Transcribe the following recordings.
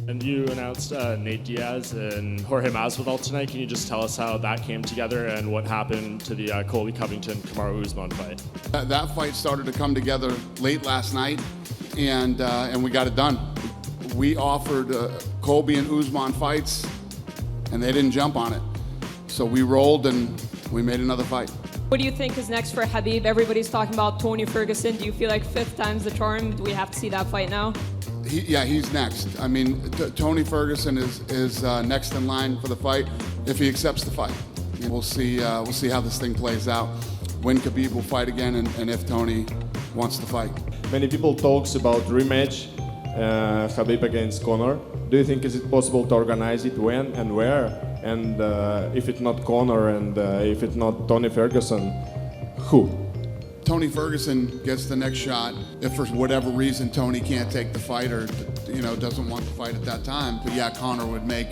And you announced Nate Diaz and Jorge Masvidal tonight. Can you just tell us how that came together and what happened to the Colby Covington-Kamaru Usman fight? That fight started to come together late last night, and we got it done. We offered Colby and Usman fights, and they didn't jump on it. So we rolled and we made another fight. What do you think is next for Khabib? Everybody's talking about Tony Ferguson. Do you feel like fifth time's the charm? Do we have to see that fight now? He's next. I mean, Tony Ferguson is next in line for the fight if he accepts the fight. We'll see how this thing plays out. When Khabib will fight again, and if Tony wants to fight. Many people talks about rematch, Khabib against Conor. Do you think is it possible to organize it? When and where? And if it's not Conor and if it's not Tony Ferguson, who? Tony Ferguson gets the next shot. If for whatever reason Tony can't take the fight or doesn't want the fight at that time, but yeah, Conor would make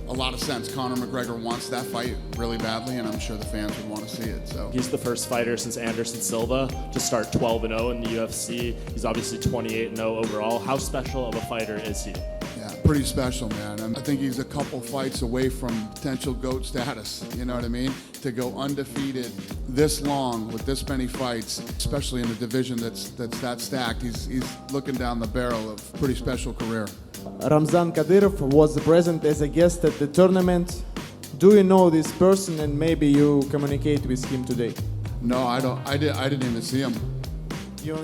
a lot of sense. Conor McGregor wants that fight really badly, and I'm sure the fans would want to see it. So he's the first fighter since Anderson Silva to start 12-0 in the UFC. He's obviously 28-0 overall. How special of a fighter is he? Yeah, pretty special, man. I think he's a couple fights away from potential GOAT status. You know what I mean? To go undefeated this long with this many fights, especially in a division that's that stacked, he's looking down the barrel of a pretty special career. Ramzan Kadyrov was present as a guest at the tournament. Do you know this person and maybe you communicate with him today? No, I don't. I didn't even see him. You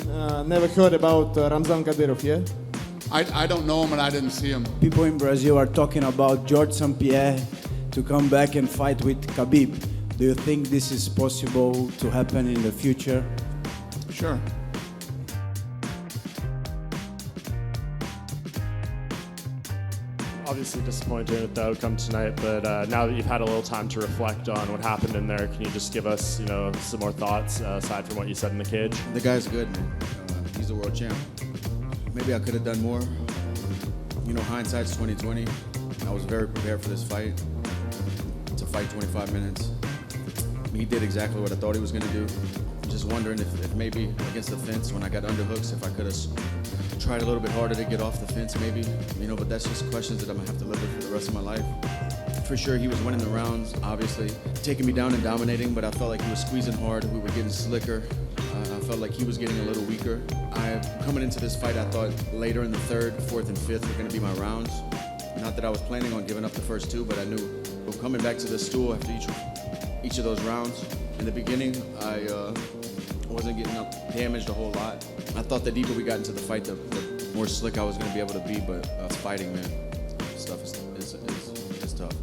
never heard about Ramzan Kadyrov, yeah? I don't know him and I didn't see him. People in Brazil are talking about George St. Pierre to come back and fight with Khabib. Do you think this is possible to happen in the future? Sure. Obviously disappointed with the outcome tonight, but now that you've had a little time to reflect on what happened in there, can you just give us, some more thoughts aside from what you said in the cage? The guy's good, man. He's a world champ. Maybe I could have done more. Hindsight's 20/20. I was very prepared for this fight. To fight 25 minutes. He did exactly what I thought he was going to do. I'm just wondering if maybe against the fence when I got underhooks, if I could have tried a little bit harder to get off the fence, maybe. But that's just questions that I'm going to have to live with for the rest of my life. For sure, he was winning the rounds, obviously, taking me down and dominating, but I felt like he was squeezing hard. We were getting slicker. I felt like he was getting a little weaker. Coming into this fight, I thought later in the third, fourth, and fifth were going to be my rounds. Not that I was planning on giving up the first two, but I knew coming back to the stool after each of those rounds. In the beginning, I wasn't getting damaged a whole lot. I thought the deeper we got into the fight, the more slick I was going to be able to be, but fighting, man, stuff is tough.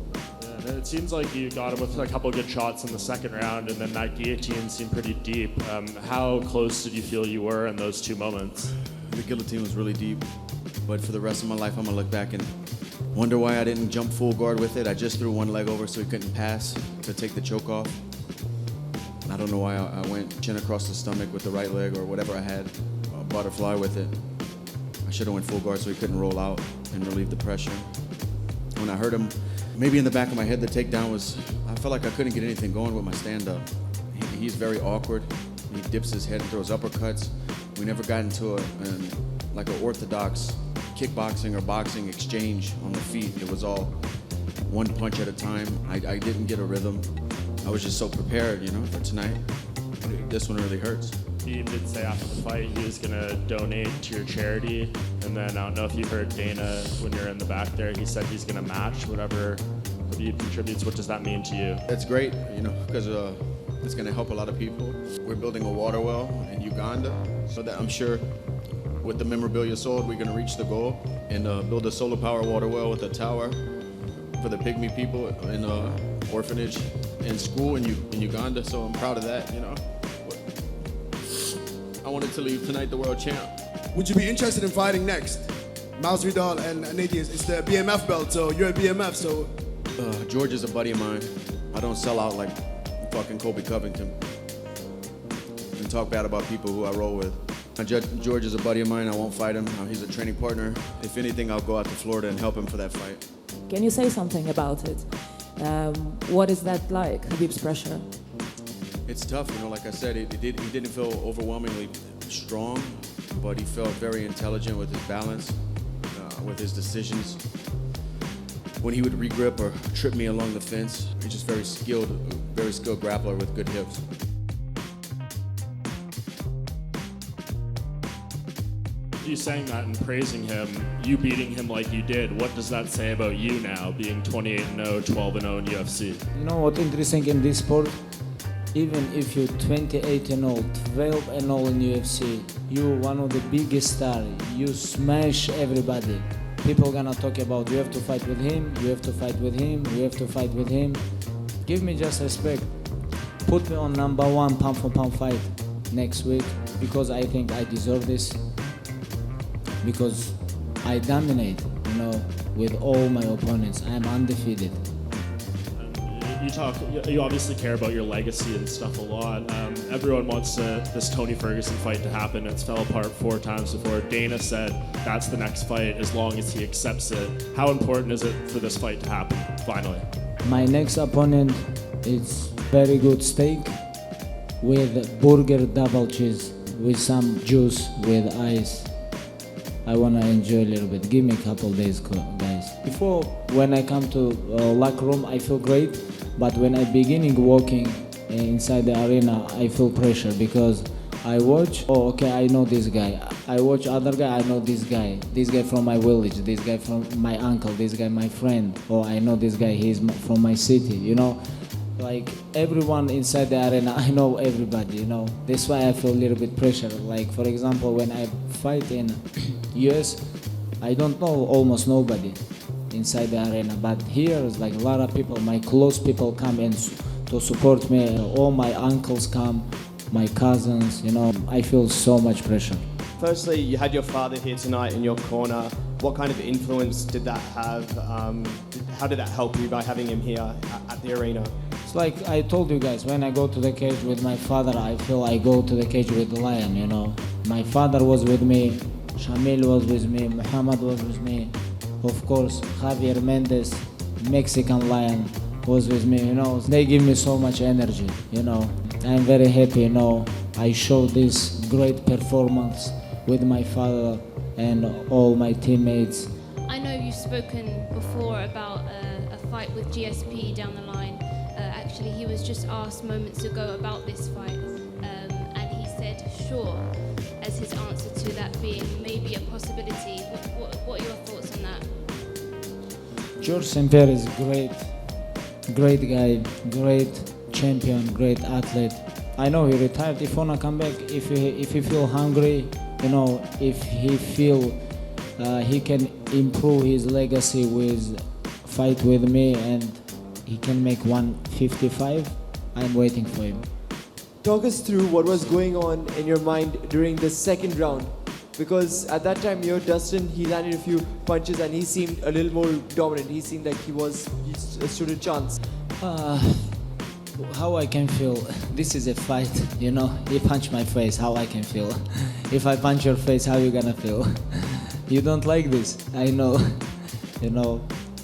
Yeah, it seems like you got him with a couple of good shots in the second round, and then that guillotine seemed pretty deep. How close did you feel you were in those two moments? The guillotine was really deep, but for the rest of my life, I'm going to look back and wonder why I didn't jump full guard with it. I just threw one leg over so he couldn't pass to take the choke off. I don't know why I went chin across the stomach with the right leg or whatever I had, a butterfly with it. I should have went full guard so he couldn't roll out and relieve the pressure. When I heard him, maybe in the back of my head, the takedown I felt like I couldn't get anything going with my stand-up. He's very awkward. He dips his head and throws uppercuts. We never got into an orthodox kickboxing or boxing exchange on the feet. It was all one punch at a time. I didn't get a rhythm. I was just so prepared, for tonight. This one really hurts. He did say after the fight he was going to donate to your charity, and then I don't know if you heard Dana when you're in the back there, he said he's going to match whatever he contributes. What does that mean to you? It's great, because it's going to help a lot of people. We're building a water well in Uganda, so that I'm sure with the memorabilia sold, we're going to reach the goal and build a solar power water well with a tower for the pygmy people in an orphanage and school in Uganda. So I'm proud of that, I wanted to leave tonight the world champ. Would you be interested in fighting next? Masvidal and Nate Diaz, it's the BMF belt, so you're at BMF, so... George is a buddy of mine. I don't sell out like fucking Colby Covington and talk bad about people who I roll with. George is a buddy of mine. I won't fight him. He's a training partner. If anything, I'll go out to Florida and help him for that fight. Can you say something about it? What is that like, Khabib's pressure? It's tough, like I said, he didn't feel overwhelmingly strong, but he felt very intelligent with his balance. with his decisions. When he would regrip or trip me along the fence, he's just very skilled grappler with good hips. You saying that and praising him, you beating him like you did, what does that say about you now, being 28-0, 12-0 in UFC? You know what interesting in this sport? Even if you're 28-0, 12-0 in UFC, you're one of the biggest stars. You smash everybody. People gonna talk about you have to fight with him, you have to fight with him, you have to fight with him. Give me just respect. Put me on #1 pound for pound fight next week because I think I deserve this. Because I dominate, with all my opponents. I'm undefeated. You obviously care about your legacy and stuff a lot. Everyone wants this Tony Ferguson fight to happen. It's fell apart 4 times before. Dana said that's the next fight as long as he accepts it. How important is it for this fight to happen, finally? My next opponent is very good steak with burger double cheese with some juice with ice. I want to enjoy a little bit. Give me a couple days, guys. Before, when I come to locker room, I feel great. But when I beginning walking inside the arena, I feel pressure because I watch, oh, okay, I know this guy. I watch other guy, I know this guy. This guy from my village, this guy from my uncle, this guy my friend. Or I know this guy, he's from my city, Like everyone inside the arena, I know everybody, That's why I feel a little bit pressure. Like for example, when I fight in US, I don't know almost nobody inside the arena. But here is like a lot of people, my close people come in to support me. All my uncles come, my cousins, I feel so much pressure. Firstly, you had your father here tonight in your corner. What kind of influence did that have? How did that help you by having him here at the arena? It's like I told you guys, when I go to the cage with my father, I feel I go to the cage with the lion, My father was with me, Shamil was with me, Muhammad was with me. Of course, Javier Mendez, Mexican lion, was with me, They give me so much energy, I'm very happy, I showed this great performance with my father and all my teammates. I know you've spoken before about a fight with GSP down the line. Actually, he was just asked moments ago about this fight, and he said sure as his answer to that being maybe a possibility. What are your thoughts on that? George St. Pierre is great guy, great champion, great athlete. I know he retired. If he wanna come back, if he feel hungry, if he feel he can improve his legacy with fight with me and he can make 155, I'm waiting for him. Talk us through what was going on in your mind during the second round. Because at that time, Dustin, he landed a few punches and he seemed a little more dominant. He seemed like he stood a chance. How I can feel, this is a fight, he punched my face, how I can feel. If I punch your face, how you gonna feel? You don't like this, I know,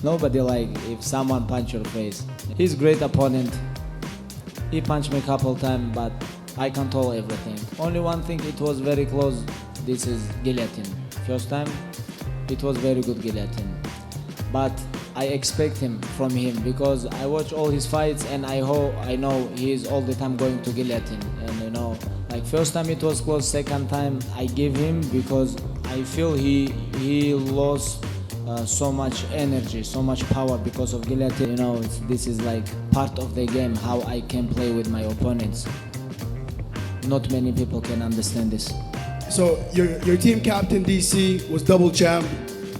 Nobody like if someone punch your face. He's a great opponent. He punched me a couple times, but I control everything. Only one thing, it was very close. This is guillotine. First time, it was very good guillotine. But I expect him from him because I watch all his fights and I know he is all the time going to guillotine. And like first time it was close, second time I give him because I feel he lost so much energy, so much power because of guillotine. This is like part of the game, how I can play with my opponents. Not many people can understand this. So your team captain DC was double champ.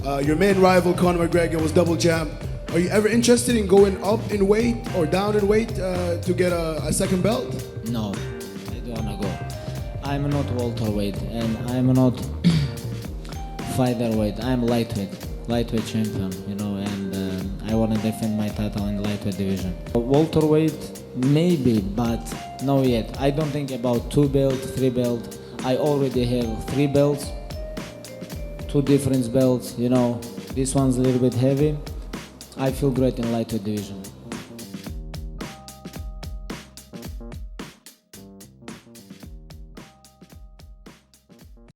Your main rival Conor McGregor was double champ. Are you ever interested in going up in weight or down in weight to get a second belt? No, I don't wanna go. I'm not welterweight and I'm not featherweight. I'm lightweight champion, and I want to defend my title in the lightweight division. Welterweight, maybe, but no yet. I don't think about 2 belt, 3 belt. I already have 3 belts, 2 different belts, This one's a little bit heavy. I feel great in lightweight division.